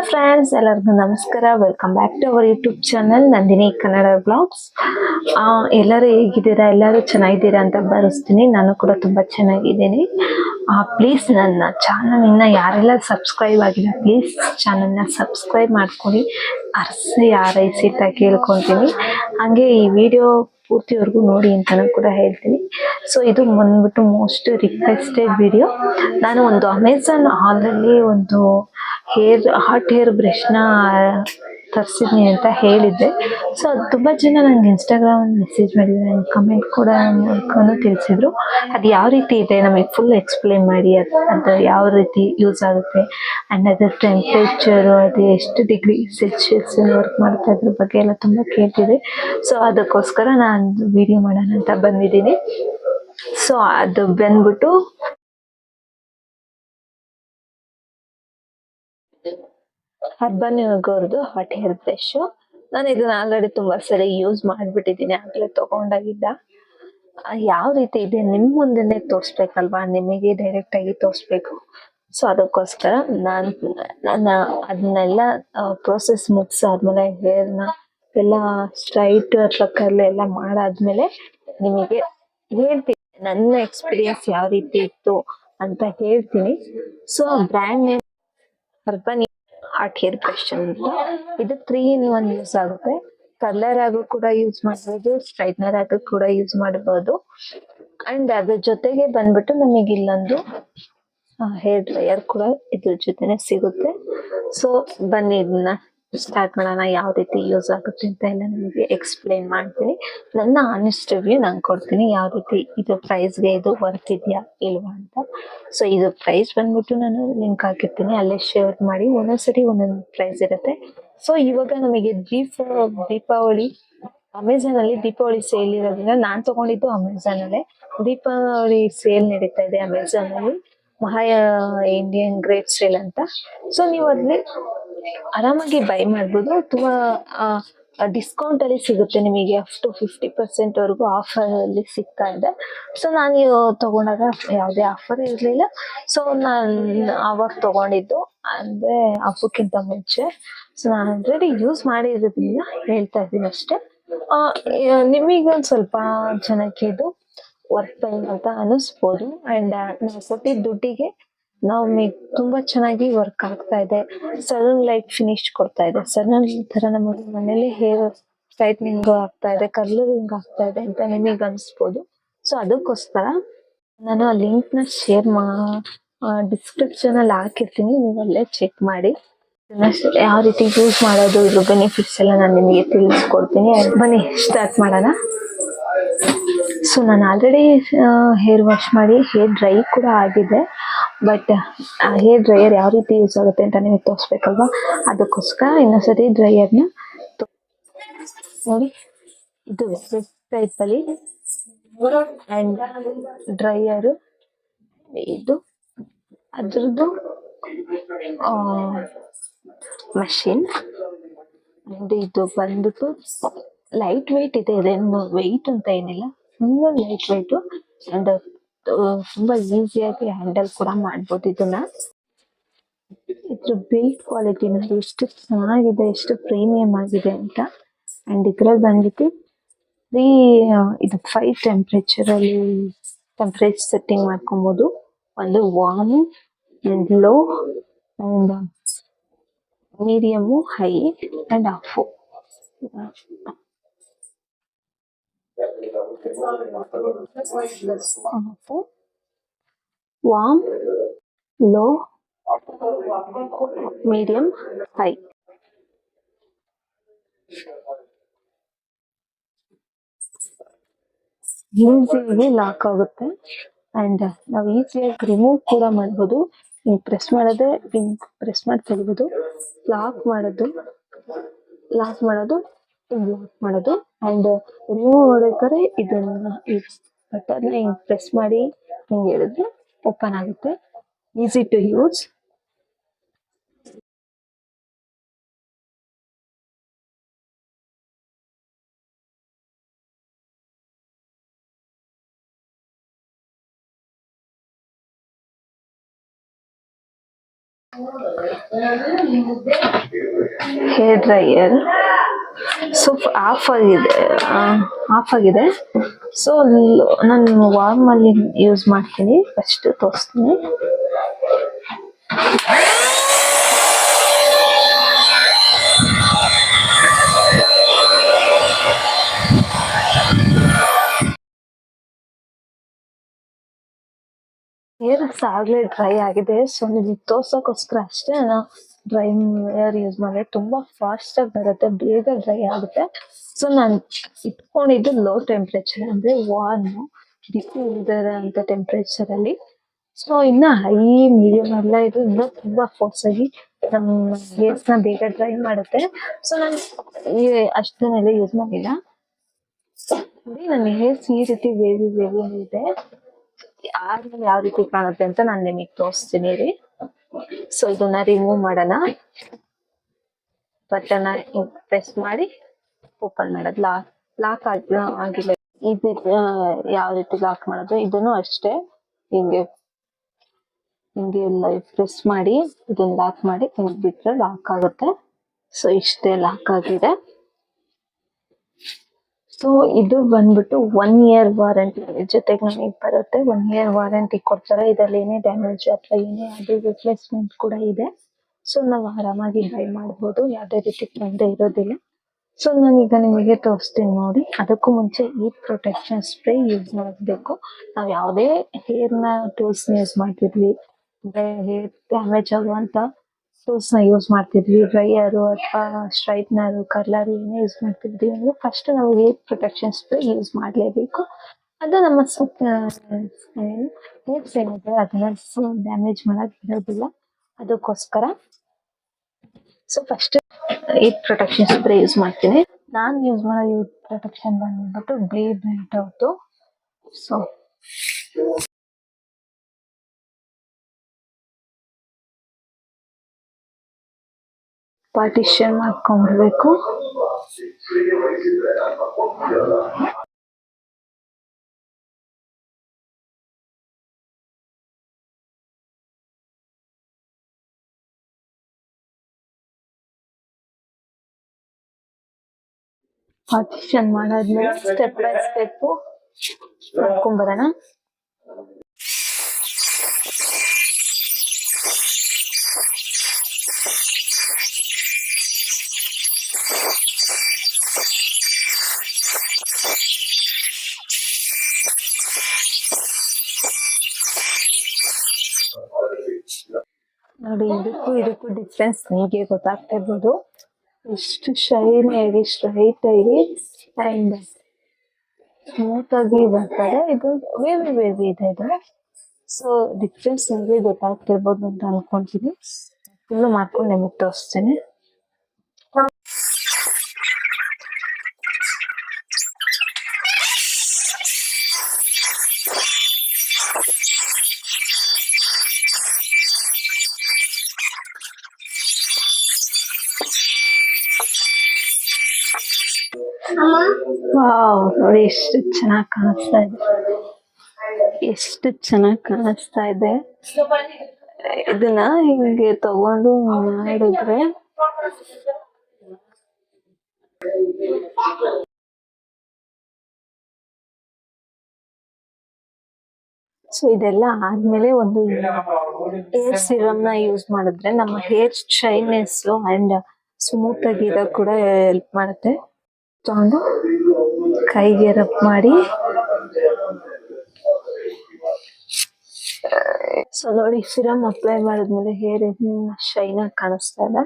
Friends, ಎಲ್ಲರಿಗೂ ನಮಸ್ಕಾರ. Welcome back to our YouTube channel Nandini Kannada blogs. ಎಲ್ಲರೂ ಹೇಗಿದ್ದೀರಾ? ಎಲ್ಲರೂ ಚೆನ್ನಾಗಿದ್ದೀರಾ ಅಂತ ಭಾವಿಸ್ತೀನಿ. ನಾನು ಕೂಡ ತುಂಬ ಚೆನ್ನಾಗಿದ್ದೀನಿ. ಪ್ಲೀಸ್ ನನ್ನ ಚಾನಲ್ ಯಾರೆಲ್ಲ ಸಬ್ಸ್ಕ್ರೈಬ್ ಆಗಿಲ್ಲ, ಪ್ಲೀಸ್ ಚಾನಲ್ನ ಸಬ್ಸ್ಕ್ರೈಬ್ ಮಾಡ್ಕೊಳ್ಳಿ, ಹಾರೈಸಿ ಅಂತ ಕೇಳ್ಕೊತೀನಿ. ಹಾಗೆ ಈ ವಿಡಿಯೋ ಪೂರ್ತಿವರೆಗೂ ನೋಡಿ ಅಂತಲೂ ಕೂಡ ಹೇಳ್ತೀನಿ. ಸೊ ಇದು ಬಂದ್ಬಿಟ್ಟು ಮೋಸ್ಟ್ ರಿಕ್ವೆಸ್ಟೆಡ್ ವಿಡಿಯೋ. ನಾನು ಒಂದು ಅಮೆಝಾನ್ ಹಾಲಲ್ಲಿ ಒಂದು ಹಾಟ್ ಹೇರ್ ಬ್ರಷ್ನ ತರಿಸಿದ್ನಿ ಅಂತ ಹೇಳಿದ್ದೆ. ಸೊ ಅದು ತುಂಬ ಜನ ನನಗೆ ಇನ್ಸ್ಟಾಗ್ರಾಮ್ ಮೆಸೇಜ್ ಮಾಡಿದ್ದಾರೆ, ಕಮೆಂಟ್ ಕೂಡ ಮೂಲಕನೂ ತಿಳಿಸಿದ್ರು. ಅದು ಯಾವ ರೀತಿ ಇದೆ ನಮಗೆ ಫುಲ್ ಎಕ್ಸ್ಪ್ಲೇನ್ ಮಾಡಿ, ಅದು ಯಾವ ರೀತಿ ಯೂಸ್ ಆಗುತ್ತೆ ಆ್ಯಂಡ್ ಅದರ ಟೆಂಪ್ರೇಚರು, ಅದು ಎಷ್ಟು ಡಿಗ್ರಿ ಸೆಲ್ಸಿಯಸ್ ವರ್ಕ್ ಮಾಡುತ್ತೆ, ಅದ್ರ ಬಗ್ಗೆ ಎಲ್ಲ ತುಂಬ ಕೇಳ್ತಿದೆ. ಸೊ ಅದಕ್ಕೋಸ್ಕರ ನಾನು ವಿಡಿಯೋ ಮಾಡೋಣ ಅಂತ ಬಂದಿದ್ದೀನಿ. ಸೊ ಅದು ಬಂದ್ಬಿಟ್ಟು ಅರ್ಬನ್ ಯೋಗವ್ರದ್ದು ಹಾಟ್ ಹೇರ್ ಬ್ರಷ್. ನಾನು ಇದನ್ನ ಆಲ್ರೆಡಿ ತುಂಬಾ ಸರಿ ಯೂಸ್ ಮಾಡ್ಬಿಟ್ಟಿದ್ದೀನಿ, ಆಗ್ಲೇ ತಗೊಂಡಾಗಿದ್ದ. ಯಾವ ರೀತಿ ಇದೆ ನಿಮ್ಮ ಮುಂದೆನೆ ತೋರಿಸ್ಬೇಕಲ್ವಾ, ನಿಮಗೆ ಡೈರೆಕ್ಟ್ ಆಗಿ ತೋರಿಸ್ಬೇಕು. ಸೊ ಅದಕ್ಕೋಸ್ಕರ ನಾನು ಅದನ್ನೆಲ್ಲ ಪ್ರೋಸೆಸ್ ಮುಗಿಸಾದ್ಮೇಲೆ ಹೇರ್ನ ಎಲ್ಲ ಸ್ಟ್ರೈಟ್ ಅಥವಾ ಕರ್ಲ್ ಎಲ್ಲ ಮಾಡಾದ್ಮೇಲೆ ನಿಮಗೆ ಹೇಳ್ತೀನಿ ನನ್ನ ಎಕ್ಸ್ಪೀರಿಯನ್ಸ್ ಯಾವ ರೀತಿ ಇತ್ತು ಅಂತ ಹೇಳ್ತೀನಿ. So brand name urban hot hair brush ಅಂತ. ಇದು 3 in 1 ಯೂಸ್ ಆಗುತ್ತೆ. ಕಲರ್ ಆಗು ಕೂಡ ಯೂಸ್ ಮಾಡಬಹುದು, ಸ್ಟ್ರೈಟ್ನರ್ ಆಗು ಕೂಡ ಯೂಸ್ ಮಾಡಬಹುದು. ಅಂಡ್ ಅದ್ರ ಜೊತೆಗೆ ಬಂದ್ಬಿಟ್ಟು ನಮಗೆ ಇಲ್ಲೊಂದು ಹೇರ್ ಡ್ರೈಯರ್ ಕೂಡ ಇದ್ರ ಜೊತೆನೆ ಸಿಗುತ್ತೆ. ಸೊ ಬನ್ನಿ ಇದನ್ನ ಸ್ಟಾರ್ಟ್ ಮಾಡೋಣ. ಯಾವ ರೀತಿ ಯೂಸ್ ಆಗುತ್ತೆ ಅಂತ ಎಲ್ಲ ನಿಮಗೆ ಎಕ್ಸ್ಪ್ಲೇನ್ ಮಾಡ್ತೀನಿ. ನನ್ನ ಆನೆಸ್ಟ್ ರಿವ್ಯೂ ನಾನು ಕೊಡ್ತೀನಿ, ಯಾವ ರೀತಿ ಇದು ಪ್ರೈಸ್ಗೆ ಇದು ವರ್ತ್ ಇದೆಯಾ ಇಲ್ವಾ ಅಂತ. ಸೊ ಇದು ಪ್ರೈಸ್ ಬಂದ್ಬಿಟ್ಟು ನಾನು ಲಿಂಕ್ ಹಾಕಿರ್ತೀನಿ, ಅಲ್ಲೇ ಶೇರ್ ಮಾಡಿ. ಒಂದೊಂದ್ಸರಿ ಒಂದೊಂದು ಪ್ರೈಸ್ ಇರುತ್ತೆ. ಸೊ ಇವಾಗ ನಮಗೆ ದೀಪಾವಳಿ ಅಮೆಝಾನ್ ಅಲ್ಲಿ ದೀಪಾವಳಿ ಸೇಲ್ ಇರೋದ್ರಿಂದ ನಾನು ತಗೊಂಡಿದ್ದು ಅಮೆಝಾನ್ ಅಲ್ಲೇ. ದೀಪಾವಳಿ ಸೇಲ್ ನಡೀತಾ ಇದೆ ಅಮೆಝಾನ್ ಅಲ್ಲಿ, ಮಹಾ ಇಂಡಿಯನ್ ಗ್ರೇಟ್ ಸೇಲ್ ಅಂತ. ಸೊ ನೀವು ಅಲ್ಲಿ ಆರಾಮಾಗಿ ಬೈ ಮಾಡ್ಬೋದು. ತುಂಬಾ ಡಿಸ್ಕೌಂಟ್ ಅಲ್ಲಿ ಸಿಗುತ್ತೆ ನಿಮಗೆ, ಅಪ್ ಟು 50% ವರೆಗೂ ಆಫರ್ ಅಲ್ಲಿ ಸಿಗ್ತಾ ಇದೆ. ಸೊ ನಾನು ತಗೊಂಡಾಗ ಯಾವುದೇ ಆಫರ್ ಇರಲಿಲ್ಲ. ಸೊ ನಾನು ಆವಾಗ ತಗೊಂಡಿದ್ದು ಅಂದ್ರೆ ಹಬ್ಬಕ್ಕಿಂತ ಮುಂಚೆ. ಸೊ ನಾನು ಆಲ್ರೆಡಿ ಯೂಸ್ ಮಾಡಿರೋದ್ರಿಂದ ಹೇಳ್ತಾ ಇದ್ದೀನಿ ಅಷ್ಟೇ. ನಿಮಗೊಂದು ಸ್ವಲ್ಪ ಜನಕ್ಕೆ ಇದು ವರ್ತ್ ಅಂತ ಅನಿಸ್ಬೋದು. ಅಂಡ್ ನಾವು ಕೊಟ್ಟಿದ್ದ ದುಡ್ಡಿಗೆ ನಮಗೆ ತುಂಬಾ ಚೆನ್ನಾಗಿ ವರ್ಕ್ ಆಗ್ತಾ ಇದೆ. ಸಲೂನ್ ಲೈಕ್ ಫಿನಿಶ್ ಕೊಡ್ತಾ ಇದೆ. ಸಲೂನ್ ತರ ನಮಗೆ ಮನೇಲಿ ಹೇರ್ ಸ್ಟ್ರೈಟ್ನಿಂಗ್ ಆಗ್ತಾ ಇದೆ, ಕರ್ಲಿಂಗ್ ಆಗ್ತಾ ಇದೆ ಅಂತ ನಿಮಗೆ ಅನಿಸ್ಬೋದು. ಸೊ ಅದಕ್ಕೋಸ್ಕರ ನಾನು ಆ ಲಿಂಕ್ ನ ಶೇರ್ ಡಿಸ್ಕ್ರಿಪ್ಷನ್ ಅಲ್ಲಿ ಹಾಕಿರ್ತೀನಿ, ನೀವು ಅಲ್ಲೇ ಚೆಕ್ ಮಾಡಿ. ಯಾವ ರೀತಿ ಯೂಸ್ ಮಾಡೋದು, ಇದ್ರ ಬೆನಿಫಿಟ್ಸ್ ಎಲ್ಲ ನಾನು ನಿಮಗೆ ತಿಳಿಸ್ಕೊಡ್ತೀನಿ. ಬನ್ನಿ ಸ್ಟಾರ್ಟ್ ಮಾಡೋಣ. ಸೊ ನಾನು ಆಲ್ರೆಡಿ ಹೇರ್ ವಾಶ್ ಮಾಡಿ ಹೇರ್ ಡ್ರೈ ಕೂಡ ಆಗಿದೆ. ಬಟ್ ಹೇರ್ ಡ್ರೈಯರ್ ಯಾವ ರೀತಿ ಯೂಸ್ ಆಗುತ್ತೆ ಅಂತ ನಿಮಗೆ ತೋರಿಸ್ಬೇಕಲ್ವಾ, ಅದಕ್ಕೋಸ್ಕರ ಇನ್ನೊಂದ್ಸರಿ ಡ್ರೈಯರ್ನ ನೋಡಿ. ಇದು ಟೈಪ್ ಅಲ್ಲಿ ಅಂಡ್ ಡ್ರೈಯರು ಇದು ಅದ್ರದ್ದು ಮಷಿನ್. ಅಂಡ್ ಇದು ಬಂದ್ಬಿಟ್ಟು ಲೈಟ್ ವೆಯ್ಟ್ ಇದೆ, ಇದೇನು ವೆಯ್ಟ್ ಅಂತ ಏನಿಲ್ಲ, ಫುಲ್ ಲೈಟ್ ವೆಯ್ಟ್. ಅಂಡ್ ತುಂಬಾ ಈಸಿಯಾಗಿ ಹ್ಯಾಂಡಲ್ ಕೂಡ ಮಾಡ್ಬೋದು ಇದನ್ನ. ಇದ್ರ ಬಿಲ್ಡ್ ಕ್ವಾಲಿಟಿ ನೋಡಿ ಎಷ್ಟು ಚೆನ್ನಾಗಿದೆ, ಎಷ್ಟು ಪ್ರೀಮಿಯಂ ಆಗಿದೆ ಅಂತ. ಅಂಡ್ ಇದ್ರಲ್ಲಿ ಬಂದ್ಬಿಟ್ಟು ಇದು 5 ಟೆಂಪರೇಚರ್ ಅಲ್ಲಿ ಟೆಂಪರೇಚರ್ ಸೆಟ್ಟಿಂಗ್ ಮಾಡ್ಕೊಬಹುದು. ಒಂದು warm and low and medium, high and of. Warm, low, medium, high. ಈಸಿಯಾಗಿ ಲಾಕ್ ಆಗುತ್ತೆ ಅಂಡ್ ನಾವು ಈಸಿಯಾಗಿ ರಿಮೂವ್ ಕೂಡ ಮಾಡ್ಬೋದು. ಹಿಂಗ್ ಪ್ರೆಸ್ ಮಾಡೋದೇ, ಹಿಂಗ್ ಪ್ರೆಸ್ ಮಾಡಿ ತೆಗಿಬೋದು. ಲಾಕ್ ಮಾಡೋದು ಹಿಂಗ್ ಲಾಕ್ ಮಾಡೋದು. ಅಂಡ್ ರಿಮೂವ್ ಮಾಡ್ಬೇಕಾದ್ರೆ ಇದನ್ನ ಈ ಬಟನ್ ಹಿಂಗ್ ಪ್ರೆಸ್ ಮಾಡಿ ಹಿಂಗ್ ಹೇಳಿದ್ರೆ ಓಪನ್ ಆಗುತ್ತೆ. Easy to use. Hair dryer so off ಆಗಿದೆ. ಸೊ ನಾನು ವಾರ್ಮ್ ಅಲ್ಲಿ ಯೂಸ್ ಮಾಡ್ತೀನಿ. ಫಸ್ಟ್ ತೋರಿಸ್ತೀನಿ. ಹೇರ್ ಆಗ್ಲೇ ಡ್ರೈ ಆಗಿದೆ. ಸೊ ನಿಮ್ಗೆ ತೋರ್ಸೋಕೋಸ್ಕರ ಅಷ್ಟೇ ನಾನು ಡ್ರೈ ಹೇರ್ ಯೂಸ್ ಮಾಡಿದ್ರೆ ತುಂಬಾ ಫಾಸ್ಟ್ ಆಗಿ ಬರುತ್ತೆ, ಬೇಗ ಡ್ರೈ ಆಗುತ್ತೆ. ಸೊ ನಾನು ಇಟ್ಕೊಂಡಿದ್ದು ಲೋ ಟೆಂಪ್ರೇಚರ್ ಅಂದ್ರೆ ವಾರ್ಮ್, ಬಿಸಿ ಇಲ್ದಿರೋಂಥ ಟೆಂಪ್ರೇಚರ್ ಅಲ್ಲಿ. ಸೊ ಇನ್ನ ಹೈ ಮೀಡಿಯಂ ಎಲ್ಲ ಇದು ಇನ್ನೂ ತುಂಬಾ ಫೋರ್ಸ್ ಆಗಿ ನಮ್ಮ ಹೇರ್ಸ್ ನ ಬೇಗ ಡ್ರೈ ಮಾಡುತ್ತೆ. ಸೊ ನಾನು ಅಷ್ಟನ್ನೆಲ್ಲ ಯೂಸ್ ಮಾಡಿಲ್ಲ. ನನ್ನ ಹೇರ್ಸ್ ಈ ರೀತಿ ವೇವಿ ವೇವಿ ಇದೆ. ಆದ್ಮೇಲೆ ಯಾವ ರೀತಿ ಕಾಣುತ್ತೆ ಅಂತ ನಾನು ನಿಮಗೆ ತೋರಿಸ್ತೀನಿ ರೀ. ಸೊ ಇದನ್ನ ರಿಮೂವ್ ಮಾಡೋಣ. ಬಟನ್ ಪ್ರೆಸ್ ಮಾಡಿ ಓಪನ್ ಮಾಡೋದು. ಲಾಕ್ ಆಗಿಲ್ಲ. ಇದು ಯಾವ ರೀತಿ ಲಾಕ್ ಮಾಡೋದು, ಇದನ್ನು ಅಷ್ಟೇ ಹಿಂಗೆ ಪ್ರೆಸ್ ಮಾಡಿ ಇದನ್ನ ಲಾಕ್ ಮಾಡಿ ಬಿಟ್ರೆ ಲಾಕ್ ಆಗುತ್ತೆ. ಸೊ ಇಷ್ಟೇ ಲಾಕ್ ಆಗಿದೆ. ಸೊ ಇದು ಬಂದ್ಬಿಟ್ಟು 1 year ವಾರಂಟಿ ಜೊತೆಗೆ ನನಗೆ ಬರುತ್ತೆ. 1 year ವಾರಂಟಿ ಕೊಡ್ತಾರೆ. ಇದರಲ್ಲಿ ಏನೇ ಡ್ಯಾಮೇಜ್ ಅಥವಾ ಏನೇ ಅದು ರಿಪ್ಲೇಸ್ಮೆಂಟ್ ಕೂಡ ಇದೆ. ಸೊ ನಾವು ಆರಾಮಾಗಿ ಬೈ ಮಾಡ್ಬೋದು, ಯಾವುದೇ ರೀತಿ ತೊಂದರೆ ಇರೋದಿಲ್ಲ. ಸೊ ನಾನೀಗ ನಿಮಗೆ ತೋರಿಸ್ತೀನಿ ನೋಡಿ. ಅದಕ್ಕೂ ಮುಂಚೆ ಈ ಪ್ರೊಟೆಕ್ಷನ್ ಸ್ಪ್ರೇ ಯೂಸ್ ಮಾಡಬೇಕು. ನಾವು ಯಾವುದೇ ಹೇರ್ನ ಟೂಲ್ಸ್ನ ಯೂಸ್ ಮಾಡ್ತಿದ್ವಿ, ಅಂದ್ರೆ ಹೇರ್ ಡ್ಯಾಮೇಜ್ ಆಗುವಂತ ಟೂಲ್ಸ್ ನ ಯೂಸ್ ಮಾಡ್ತಿದ್ವಿ, ಡ್ರೈಯರು ಅಥವಾ ಸ್ಟ್ರೈಟ್ನರ್, ಕರ್ಲರ್ ಏನೇ ಯೂಸ್ ಮಾಡ್ತಿದ್ವಿ ಅಂದ್ರೆ ಫಸ್ಟ್ ನಾವು ಹೇರ್ ಪ್ರೊಟೆಕ್ಷನ್ ಸ್ಪ್ರೇ ಯೂಸ್ ಮಾಡಲೇಬೇಕು. ಅದು ನಮ್ಮ ಹೇರ್ಸ್ ಏನಿದೆ ಅದನ್ನ ಡ್ಯಾಮೇಜ್ ಮಾಡಕ್ ಬಿಡೋದಿಲ್ಲ. ಅದಕ್ಕೋಸ್ಕರ ಸೊ ಫಸ್ಟ್ ಈ ಪ್ರೊಟೆಕ್ಷನ್ ಸ್ಪ್ರೇ ಯೂಸ್ ಮಾಡ್ತೀನಿ. ನಾನು ಯೂಸ್ ಮಾಡೋ ಈ ಪ್ರೊಟೆಕ್ಷನ್ ಬಂದ್ಬಿಟ್ಟು ಬ್ಲೇಡ್ ಬ್ಯಾಂಡ್ ಅವ್ರದ್ದು. ಸೊ ಪಾರ್ಟಿಷನ್ ಮಾಡ್ಕೊಂಡ್ಬಿಡ್ಬೇಕು. ಪಾರ್ಟಿಷನ್ ಮಾಡಾದ್ಮೇಲೆ ಸ್ಟೆಪ್ ಬೈ ಸ್ಟೆಪ್ ಮಾಡ್ಕೊಂಡ್ಬರೋಣ. ನೋಡಿ, ಇದಕ್ಕೂ ಡಿಫ್ರೆನ್ಸ್ ನಿಮಗೆ ಗೊತ್ತಾಗ್ತಾ ಇರ್ಬೋದು. ಎಷ್ಟು ಶೈನ್ ಆಗಿ ಸ್ಟ್ರೈಟ್ ಆಗಿ ಅಂಡ್ ಸ್ಮೂತ್ ಆಗಿ ಬರ್ತದೆ. ಇದು ವೇವಿ ಇದೆ ಇದು. ಸೊ ಡಿಫ್ರೆನ್ಸ್ ನಿಮಗೆ ಗೊತ್ತಾಗ್ತಿರ್ಬೋದು ಅಂತ ಅನ್ಕೊಂತೀನಿ. ಫುಲ್ ಮಾಡ್ಕೊಂಡು ನಿಮಗೆ ತೋರಿಸ್ತೀನಿ. ವಾವ್, ನೋಡಿ ಎಷ್ಟು ಚೆನ್ನಾಗಿ ಕಾಣಿಸ್ತಾ ಇದೆ, ಎಷ್ಟು ಚೆನ್ನಾಗಿ ಕಾಣಿಸ್ತಾ ಇದೆ. ಇದನ್ನ ಹಿಂಗೆ ತಗೊಂಡು ಮಾಡಿದ್ರೆ ಸೊ ಇದೆಲ್ಲ ಆದ್ಮೇಲೆ ಒಂದು ಹೇರ್ ಸಿರಮ್ ನ ಯೂಸ್ ಮಾಡಿದ್ರೆ ನಮ್ಮ ಹೇರ್ ಶೈನೆಸ್ ಅಂಡ್ ಸ್ಮೂತ್ ಆಗಿ ಇರೋಕ್ ಕೂಡ ಹೆಲ್ಪ್ ಮಾಡುತ್ತೆ. ತಗೊಂಡು ಕೈಗೆ ರಬ್ ಮಾಡಿ. ಸೊ ನೋಡಿ, ಸಿರಮ್ ಅಪ್ಲೈ ಮಾಡಿದ್ಮೇಲೆ ಹೇರ್ ಶೈನ್ ಆಗಿ ಕಾಣಿಸ್ತಾ ಇದೆ.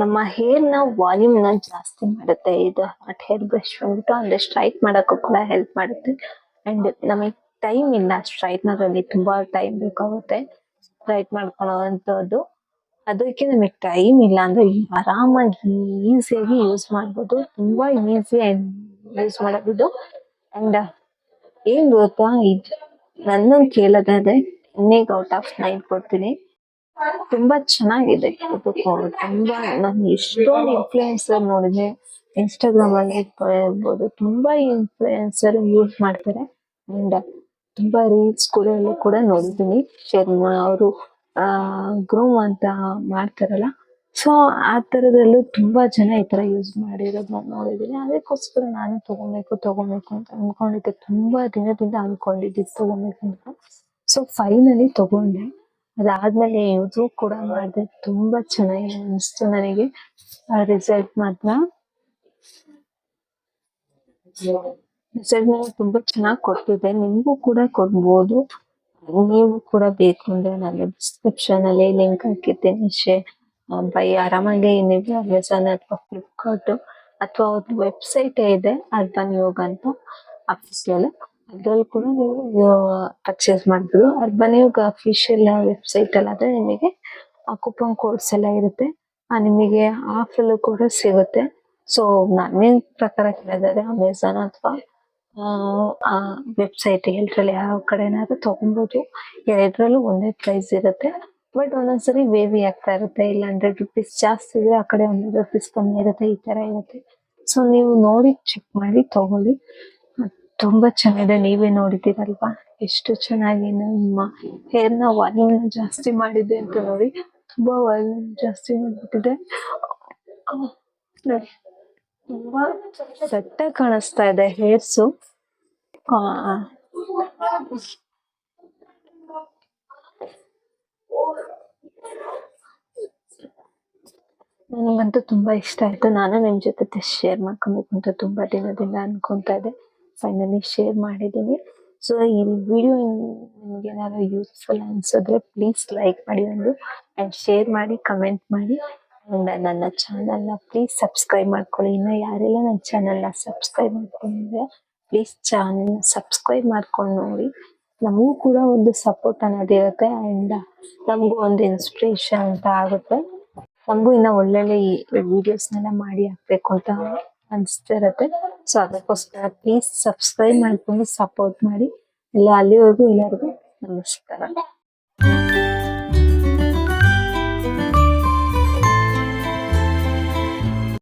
ನಮ್ಮ ಹೇರ್ ನ ವಾಲ್ಯೂಮ್ ನ ಜಾಸ್ತಿ ಮಾಡುತ್ತೆ. ಇದು ಹಾಟ್ ಹೇರ್ ಬ್ರಷ್ ಬಂದ್ಬಿಟ್ಟು ಅಂದ್ರೆ ಸ್ಟ್ರೈಟ್ ಮಾಡಕ್ಕೂ ಕೂಡ ಹೆಲ್ಪ್ ಮಾಡುತ್ತೆ. ಅಂಡ್ ನಮಗೆ ಟೈಮ್ ಇಲ್ಲ, ಸ್ಟ್ರೈಟ್ನರ್ ಅಲ್ಲಿ ತುಂಬಾ ಟೈಮ್ ಬೇಕಾಗುತ್ತೆ ಸ್ಟ್ರೈಟ್ ಮಾಡ್ಕೊಳ್ಳೋವಂಥದ್ದು. ಅದಕ್ಕೆ ನಮಗೆ ಟೈಮ್ ಇಲ್ಲ ಅಂದ್ರೆ ಆರಾಮಾಗಿ ಈಸಿಯಾಗಿ ಯೂಸ್ ಮಾಡ್ಬೋದು. ತುಂಬಾ ಈಸಿ ಯೂಸ್ ಮಾಡೋದು. ಅಂಡ್ ಏನ್ ಗೊತ್ತಾ, ನನ್ನ ಕೇಳೋದಾದ್ರೆ 10 ಔಟ್ ಆಫ್ 9 ಕೊಡ್ತೀನಿ. ತುಂಬಾ ಚೆನ್ನಾಗಿದೆ. ತುಂಬಾ ನಾನು ಎಷ್ಟೊಂದು ಇನ್ಫ್ಲೂಯೆನ್ಸರ್ ನೋಡಿದೆ, ಇನ್ಸ್ಟಾಗ್ರಾಮ್ ಅಲ್ಲಿ ಇರ್ಬೋದು, ತುಂಬಾ ಇನ್ಫ್ಲೂಯೆನ್ಸರ್ ಯೂಸ್ ಮಾಡ್ತಾರೆ. ಅಂಡ್ ತುಂಬಾ ರೀಲ್ಸ್ ಕೂಡ ನೋಡಿದ್ದೀನಿ. ಶರ್ಮಾ ಅವರು ಗ್ರೂಮ್ ಅಂತ ಮಾಡ್ತಾರಲ್ಲ, ಸೊ ಆ ತರದಲ್ಲೂ ತುಂಬಾ ಜನ ಈ ತರ ಯೂಸ್ ಮಾಡಿರೋದು ನಾನು ನೋಡಿದ್ದೀನಿ. ಅದಕ್ಕೋಸ್ಕರ ನಾನು ತಗೋಬೇಕು ಅಂತ ಅನ್ಕೊಂಡಿದ್ದೆ, ತುಂಬಾ ದಿನದಿಂದ ಅನ್ಕೊಂಡಿದ್ದೆ ತಗೋಬೇಕು ಅಂತ. ಸೊ ಫೈನಲಿ ತಗೊಂಡೆ. ಅದಾದ್ಮೇಲೆ ಯೂಸ್ ಕೂಡ ಮಾಡಿದೆ, ತುಂಬಾ ಚೆನ್ನಾಗಿ ಅನಿಸ್ತು ನನಗೆ. ರಿಸಲ್ಟ್ ಮಾತ್ರ ತುಂಬಾ ಚೆನ್ನಾಗಿ ಕೊಡ್ತಿದೆ. ನಿಮ್ಗೂ ಕೂಡ ಕೊಡ್ಬೋದು. ನೀವು ಕೂಡ ಬೇಕು ಅಂದ್ರೆ ನಾನು ಡಿಸ್ಕ್ರಿಪ್ಷನ್ ಅಲ್ಲಿ ಲಿಂಕ್ ಹಾಕಿರ್ತೀನಿ. ಬೈ ಆರಾಮಾಗಿ ನೀವು ಅಮೆಝಾನ್ ಅಥವಾ ಫ್ಲಿಪ್ಕಾರ್ಟ್ ಅಥವಾ ಒಂದು ವೆಬ್ಸೈಟ್ ಇದೆ ಅರ್ಬನ್ ಯೋಗ ಅಂತ ಅಫಿಷಿಯಲ್, ಅದ್ರಲ್ಲಿ ಕೂಡ ನೀವು ಪರ್ಚೇಸ್ ಮಾಡ್ಬೋದು. ಅರ್ಬನ್ ಯೋಗ ಅಫಿಷಿಯಲ್ ವೆಬ್ಸೈಟ್ ಅಲ್ಲಿ ಆದ್ರೆ ನಿಮಗೆ ಕೂಪನ್ ಕೋಡ್ಸ್ ಎಲ್ಲ ಇರುತ್ತೆ, ನಿಮಗೆ ಆಫರ್ ಕೂಡ ಸಿಗುತ್ತೆ. ಸೊ ನನ್ನ ಪ್ರಕಾರ ಹೇಳಿದ್ರೆ ಅಮೆಝಾನ್ ಅಥವಾ ವೆಬ್ಸೈಟ್ ಎರಡರಲ್ಲಿ ಯಾವ ಕಡೆನಾದ್ರೂ ತಗೊಬೋದು. ಎರಡರಲ್ಲೂ ಒಂದೇ ಪ್ರೈಸ್ ಇರುತ್ತೆ, ಬಟ್ ಒಂದೊಂದ್ಸರಿ ವೇವಿ ಆಗ್ತಾ ಇರುತ್ತೆ. ಇಲ್ಲ 100 ರುಪೀಸ್ ಜಾಸ್ತಿ ಇದ್ರೆ ಆ ಕಡೆ 100 ರುಪೀಸ್ ಕಮ್ಮಿ ಇರುತ್ತೆ, ಈ ತರ ಇರುತ್ತೆ. ಸೊ ನೀವು ನೋಡಿ ಚೆಕ್ ಮಾಡಿ ತಗೊಳ್ಳಿ. ತುಂಬಾ ಚೆನ್ನಾಗಿದೆ, ನೀವೇ ನೋಡಿದ್ದೀರಲ್ವಾ ಎಷ್ಟು ಚೆನ್ನಾಗಿ ನಮ್ಮ ಹೇರ್ನ ವಾಲ್ಯೂಮ್ ಜಾಸ್ತಿ ಮಾಡಿದೆ ಅಂತ. ನೋಡಿ, ತುಂಬಾ ವಾಲ್ಯೂಮ್ ಜಾಸ್ತಿ ಮಾಡ್ಬಿಟ್ಟಿದೆ ನೋಡಿ, ತುಂಬಾ ಸೆಟ್ಟ ಕಾಣಿಸ್ತಾ ಇದೆ ಹೇರ್ಸು. ನನಗಂತೂ ತುಂಬಾ ಇಷ್ಟ ಆಯ್ತು. ನಾನು ನಿಮ್ ಜೊತೆ ಶೇರ್ ಮಾಡ್ಕೊಬೇಕು ಅಂತ ತುಂಬಾ ದಿನದಿಂದ ಅನ್ಕೊಂತಾ ಇದ್ದೆ. ಫೈನಲಿ ಶೇರ್ ಮಾಡಿದ್ದೀನಿ. ಸೊ ಈ ವಿಡಿಯೋ ನಿಮ್ಗೆ ಏನಾದ್ರು ಯೂಸ್ಫುಲ್ ಅನ್ಸಿದ್ರೆ ಪ್ಲೀಸ್ ಲೈಕ್ ಮಾಡಿ ಅಂಡ್ ಶೇರ್ ಮಾಡಿ, ಕಮೆಂಟ್ ಮಾಡಿ. ಅಂಡ್ ನನ್ನ ಚಾನಲ್ ನ ಪ್ಲೀಸ್ ಸಬ್ಸ್ಕ್ರೈಬ್ ಮಾಡ್ಕೊಳ್ಳಿ. ಇನ್ನು ಯಾರೆಲ್ಲ ನನ್ನ ಚಾನಲ್ ನ ಸಬ್ಸ್ಕ್ರೈಬ್ ಮಾಡ್ಕೊಂಡಿದ್ರೆ ಪ್ಲೀಸ್ ಚಾನಲ್ ಸಬ್ಸ್ಕ್ರೈಬ್ ಮಾಡ್ಕೊಂಡು ನೋಡಿ. ನಮಗೂ ಕೂಡ ಒಂದು ಸಪೋರ್ಟ್ ಅನ್ನೋದಿರುತ್ತೆ ಅಂಡ್ ನಮಗೂ ಒಂದು ಇನ್ಸ್ಪಿರೇಷನ್ ಅಂತ ಆಗುತ್ತೆ. ನಮಗೂ ಇನ್ನ ಒಳ್ಳೊಳ್ಳೆ ವಿಡಿಯೋಸ್ನೆಲ್ಲ ಮಾಡಿ ಹಾಕ್ಬೇಕು ಅಂತ ಅನ್ಸ್ತಿರತ್ತೆ. ಸೊ ಅದಕ್ಕೋಸ್ಕರ ಪ್ಲೀಸ್ ಸಬ್ಸ್ಕ್ರೈಬ್ ಮಾಡ್ಕೊಂಡು ಸಪೋರ್ಟ್ ಮಾಡಿ. ಅಲ್ಲಿವರೆಗೂ ಎಲ್ಲರಿಗೂ ನಮಸ್ಕಾರ.